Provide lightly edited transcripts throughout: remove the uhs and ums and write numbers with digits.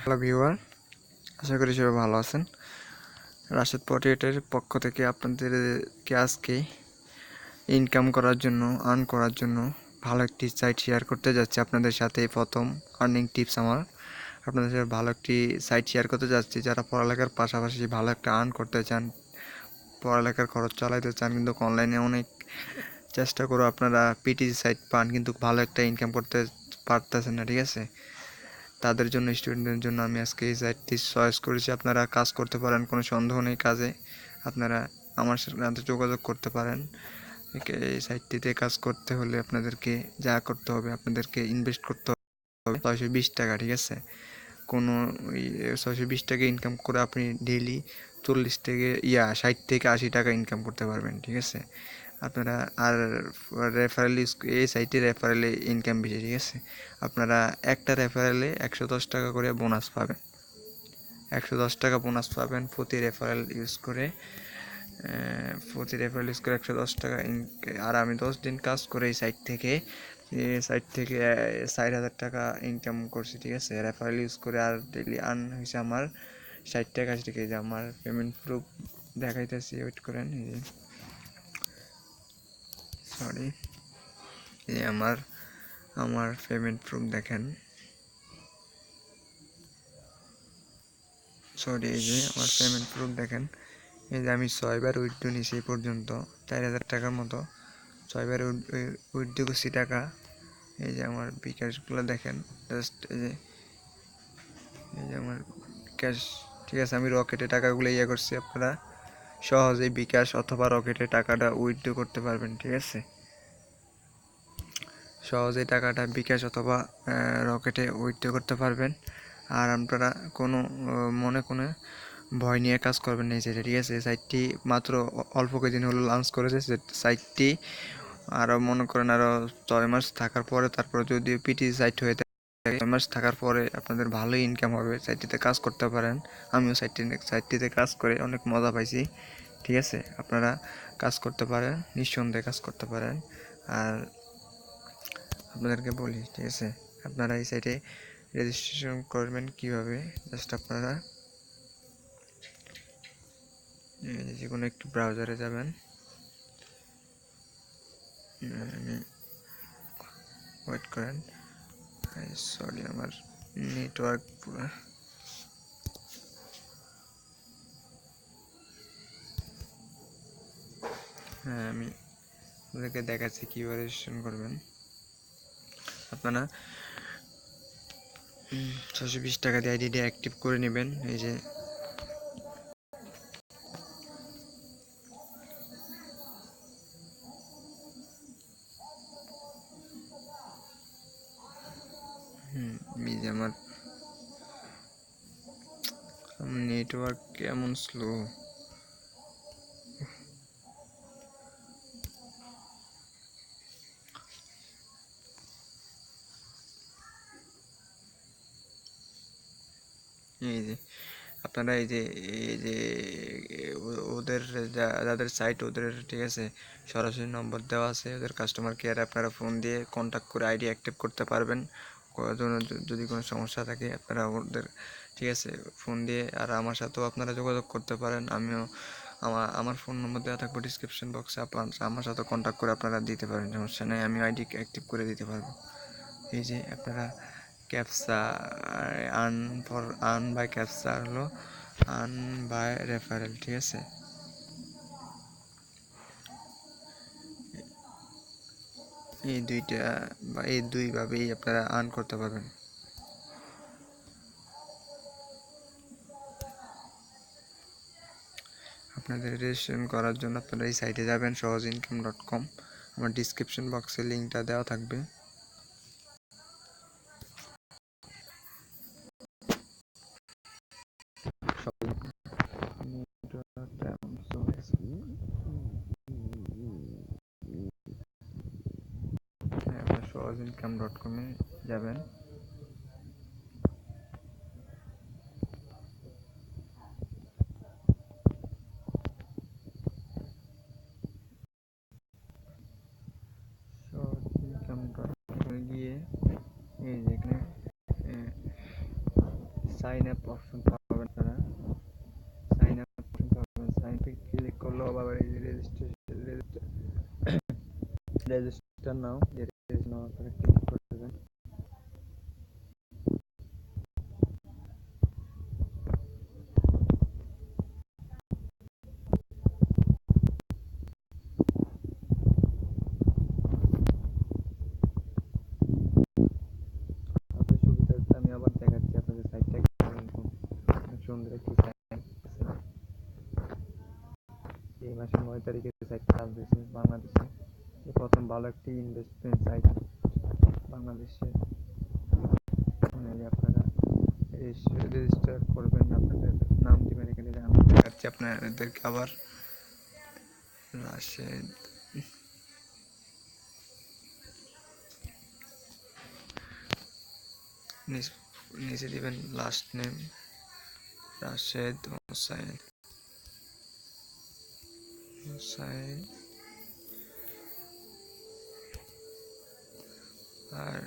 Hello viewer, আশা করি সবাই ভালো আছেন। রাশেদ পটেটের পক্ষ থেকে আপনাদেরকে আজকে ইনকাম করার জন্য, আর্ন করার জন্য ভালো একটি সাইট শেয়ার করতে যাচ্ছি আপনাদের সাথে। প্রথম আর্নিং টিপস আমার আপনাদের সাথে ভালো একটি সাইট শেয়ার করতে যাচ্ছি। যারা পড়ালেখার পাশাপাশি ভালো একটা আর্ন করতে চান, পড়ালেখার খরচ চালাইতে চান, কিন্তু অনলাইনে অনেক চেষ্টা করে আপনারা পিটিসি সাইট পান, কিন্তু ভালো একটা ইনকাম করতে পারতেছেন না, ঠিক আছে? তাদের জন্য, স্টুডেন্টদের জন্য আমি আজকে এই সাইটটি চয়েস করেছি। আপনারা কাজ করতে পারেন, কোনো সন্দেহ নেই কাজে। আপনারা আমার সাথে যোগাযোগ করতে পারেন। এই সাইটটিতে কাজ করতে হলে আপনাদেরকে যা করতে হবে, আপনাদেরকে ইনভেস্ট করতে হবে 620 টাকা, ঠিক আছে? কোনো 620 টাকা ইনকাম করে আপনি ডেইলি 60 থেকে 80 টাকা ইনকাম করতে পারবেন, ঠিক আছে? আপনারা আর রেফারেল এই সাইটে রেফারেলে ইনকাম বেশি, ঠিক আছে? আপনারা একটা রেফারেলে 110 টাকা করে বোনাস পাবেন। 110 টাকা বোনাস পাবেন প্রতি রেফারেল ইউজ করে। 110 টাকা। আর আমি 10 দিন কাজ করে এই সাইট থেকে 60,000 টাকা ইনকাম করছি, ঠিক আছে? রেফারেল ইউজ করে। আর ডেইলি আর্ন হয়েছে আমার 60 টাকা। এই যে আমার পেমেন্ট প্রুফ দেখাইতেছি, ওয়েট করেন। সরি, এই আমার পেমেন্ট প্রুফ দেখেন। এই যে আমার পেমেন্ট প্রুফ দেখেন। এই যে আমি 6বার উইথড্র নিয়েছি এই পর্যন্ত 4,000 টাকার মতো। 6বার উইথড্র করছি টাকা। এই যে আমার বিকাশগুলো দেখেন, জাস্ট এই যে আমার ক্যাশ, ঠিক আছে? আমি রকেটে টাকাগুলো করছি। আপনারা সহজেই বিকাশ অথবা রকেটে টাকাটা উইথড্র করতে পারবেন, ঠিক আছে? সহজেই টাকাটা বিকাশ অথবা রকেটে উইথড্র করতে পারবেন। আর আপনারা কোনো ভয় নিয়ে কাজ করবেন না এই সাইটে, ঠিক আছে? সাইটটি মাত্র অল্প কয়েকদিন হলো লঞ্চ করেছে সাইটটি। আরও মনে করেন আরও 6 মাস থাকার পরে, তারপরে যদি পিটি সাইট হয়ে থাকে 6 মাস থাকার পরে আপনাদের ভালোই ইনকাম হবে। সাইটটিতে কাজ করতে পারেন। আমিও সাইটটিতে কাজ করে অনেক মজা পাইছি, ঠিক আছে? আপনারা কাজ করতে পারেন, নিঃসন্দেহে কাজ করতে পারেন। আর আপনাদেরকে বলি, ঠিক আছে, আপনারা এই সাইটে রেজিস্ট্রেশন করবেন কিভাবে। জাস্ট আপনারা যে কোনো একটু ব্রাউজারে যাবেন। ওয়েট করেন, সরি আমার নেটওয়ার্ক পুরো। হ্যাঁ, আমি আপনাদেরকে দেখাচ্ছি কীভাবে রেজিস্ট্রেশন করবেন। আপনারা 620 টাকা দিয়ে আইডিটা অ্যাক্টিভ করে নেবেন। এই যে আমার নেটওয়ার্ক কেমন স্লো। এই যে আপনারা এই যে ওদের যাদের সাইট ওদের, ঠিক আছে, সরাসরি নম্বর দেওয়া আছে ওদের কাস্টমার কেয়ারে। আপনারা ফোন দিয়ে কন্ট্যাক্ট করে আইডি অ্যাক্টিভ করতে পারবেন। যদি কোনো সমস্যা থাকে আপনারা ওদের, ঠিক আছে, ফোন দিয়ে। আর আমার সাথেও আপনারা যোগাযোগ করতে পারেন। আমিও আমার ফোন নম্বর দেওয়া থাকবে ডিসক্রিপশন বক্সে। আমার সাথে কন্ট্যাক্ট করে আপনারা দিতে পারেন, সমস্যা নেই। আমি আইডি অ্যাক্টিভ করে দিতে পারবো। এই যে আপনারা ক্যাপসা আর্ন বাই ক্যাপসা হলো আর্ন বাই রেফারেল, ঠিক আছে? এই দুইটা বা এই দুইভাবেই আপনারা আর্ন করতে পারবেন। আপনাদের রেজিস্ট্রেশন করার জন্য আপনারা এই সাইটে যাবেন, সহজিনকাম.com। আমার ডিসক্রিপশন বক্সে লিঙ্কটা দেওয়া থাকবে। সহজিনকাম.com-এ যাবেন। সহজিনকাম.com-এ গিয়ে এই যেখানে সাইন আপ অপশন পাবেন আপনারা, সাইন আপ অপশন পাবেন, সাইন আপে ক্লিক করলেও আবার এই যে রেজিস্টার নাও, যে রেজিস্টার নাও আপনারা ক্লিক করে দেবেন। আপনাদের সুবিধার্থে আমি আবার দেখাচ্ছি আপনাদের সাইটটা কেমন, অনেক সুন্দর একটি সাইট। এই মাসের 9 তারিখে সাইটটা চালু হয়েছে বাংলাদেশে, এই প্রথম ভালো একটি ইনভেস্টমেন্ট সাইট বাংলাদেশে। আপনারা রেজিস্টার করবেন, আপনাদের নাম দিবেন, এখানে আমি দেখাচ্ছি আপনাদেরকে আবার রাশেদ, নিচে দিবেন লাস্ট নেম রাশেদ হোসাইন, আর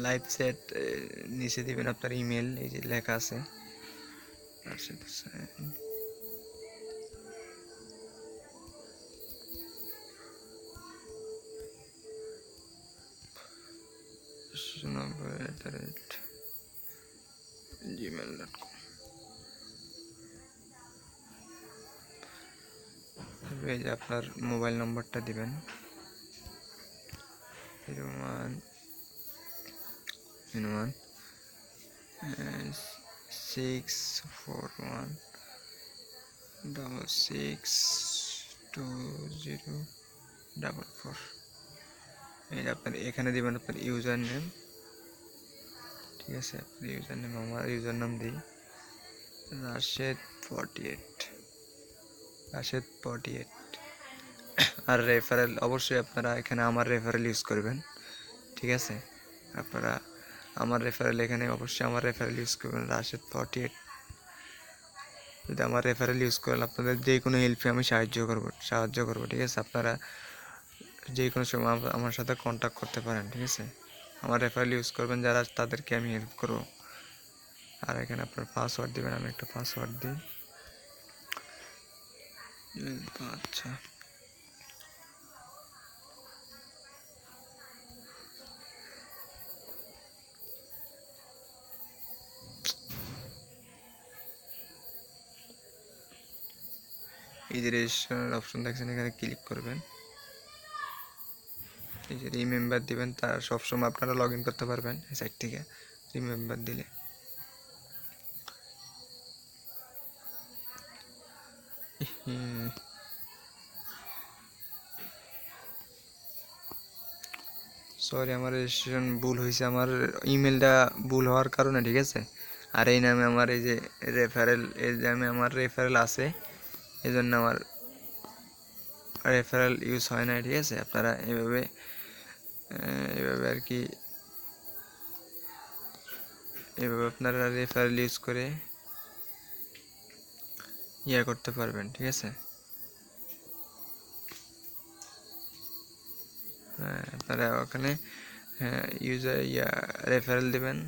লাইভ চ্যাট নিচে দিবেন আপনার ইমেল, এই যে লেখা আছে রাশেদ হোসাইন, gmail.com। এই যে আপনার মোবাইল নম্বরটা দিবেন 0161662044। এই যে আপনার এখানে দিবেন আপনার ইউজার নেম, ঠিক আছে? আপনার ইউজার নেম, আমার ইউজার নাম দিই রাশেদ 48। আর রেফারেল অবশ্যই আপনারা এখানে আমার রেফারেল ইউজ করবেন, ঠিক আছে? আপনারা আমার রেফারেল এখানে অবশ্যই আমার রেফারেল ইউজ করবেন রাশেদ 48। যদি আমার রেফারেল ইউজ করেন আপনাদের যে কোনো হেল্পে আমি সাহায্য করবো, ঠিক আছে? আপনারা যে কোনো সময় আমার সাথে কন্ট্যাক্ট করতে পারেন, ঠিক আছে? আমার রেফারেল ইউজ করবেন যারা, তাদেরকে আমি হেল্প করবো। আর এখানে আপনার পাসওয়ার্ড দিবেন, আমি একটা পাসওয়ার্ড দিই। আচ্ছা, এই যে রেজিস্ট্রেশনের অপশন দেখছেন, এখানে ক্লিক করবেন, এই যে রিমেম্বার দিবেন, তার সবসময় আপনারা লগ ইন করতে পারবেন এই সাইট থেকে রিমেম্বার দিলে। সরি, আমার রেজিস্ট্রেশন ভুল হয়েছে, আমার ইমেলটা ভুল হওয়ার কারণে, ঠিক আছে? আর এই নামে আমার এই যে রেফারেল, এই যে আমার রেফারেল আছে, এই জন্য আমার রেফারেল ইউজ হয় না, ঠিক আছে? আপনারা এভাবে আর কি, এভাবে আপনারা রেফারেল ইউজ করে করতে পারবেন, ঠিক আছে? আপনারা ওখানে ইউজার রেফারেল দেবেন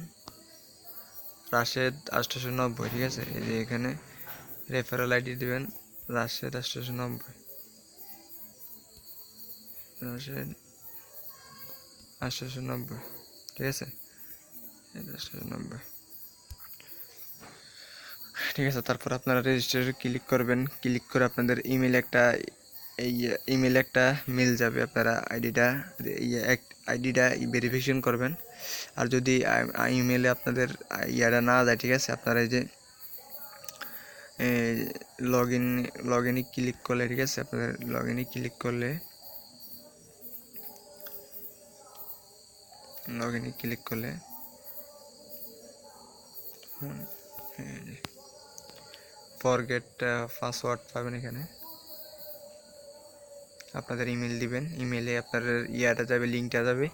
রাশেদ 890, ঠিক আছে? এই যে এখানে রেফারেল আইডি দেবেন রাশেদ 890, রাশেদ 890, ঠিক আছে? 890, ঠিক আছে? তারপর আপনারা রেজিস্টারে ক্লিক করবেন, ক্লিক করে আপনাদের ইমেলে একটা মেল যাবে, আপনারা আইডিটা ভেরিফিকেশন করবেন। আর যদি ইমেলে আপনাদের ইয়াটা না যায়, ঠিক আছে, আপনারা এই যে লগ ইনে ক্লিক করলে, ঠিক আছে, আপনাদের লগ ইনে ক্লিক করলে ফরগেট পাসওয়ার্ড পাবেন, এখানে আপনাদের ইমেল দিবেন, ইমেলে আপনার ইয়াটা যাবে, লিঙ্কটা যাবে,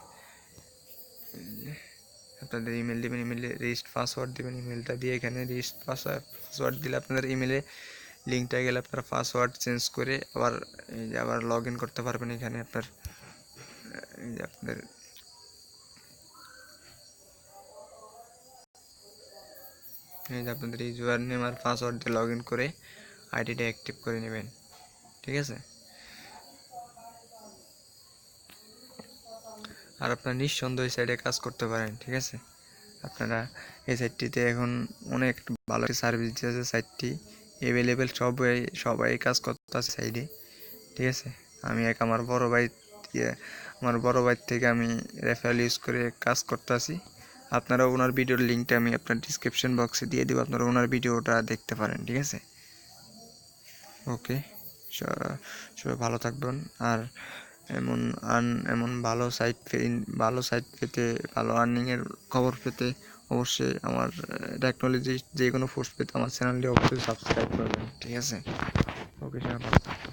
আপনাদের ইমেল দিবেন, ইমেলে রেজিস্ট পাসওয়ার্ড দিবেন, ইমেলটা দিয়ে এখানে রেজিস্ট পাসওয়ার্ড দিলে আপনাদের ইমেলে লিঙ্কটা গেলে আপনারা পাসওয়ার্ড চেঞ্জ করে আবার লগ ইন করতে পারবেন। এখানে আপনার এই যে আপনাদের এই যে আপনাদের ইউজার নেম আর পাসওয়ার্ড দিয়ে লগ ইন করে আইডিটা অ্যাক্টিভ করে নেবেন, ঠিক আছে। আর আপনারা নিঃসন্দেহে এই সাইটে কাজ করতে পারেন, ঠিক আছে। আপনারা এই সাইটটিতে এখন অনেক ভালো সার্ভিস দিয়েছে, সাইটটি অ্যাভেলেবেল, সবাই কাজ করতেছে সাইডে, ঠিক আছে। আমি আমার বড় ভাই থেকে আমি রেফারেল ইউজ করে কাজ করতেছি। আপনারা ওনার ভিডিওর লিঙ্কটা আমি আপনার ডিসক্রিপশন বক্সে দিয়ে দেবো, আপনারা ওনার ভিডিওটা দেখতে পারেন, ঠিক আছে। ওকে, সবাই ভালো থাকবেন। আর এমন ভালো সাইট পেতে, ভালো আর্নিংয়ের খবর পেতে অবশ্যই আমার টেকনোলজি যে কোনো পোস্ট পেতে আমার চ্যানেলটি অবশ্যই সাবস্ক্রাইব করবেন, ঠিক আছে। ওকে, সবাই ভালো থাকবেন।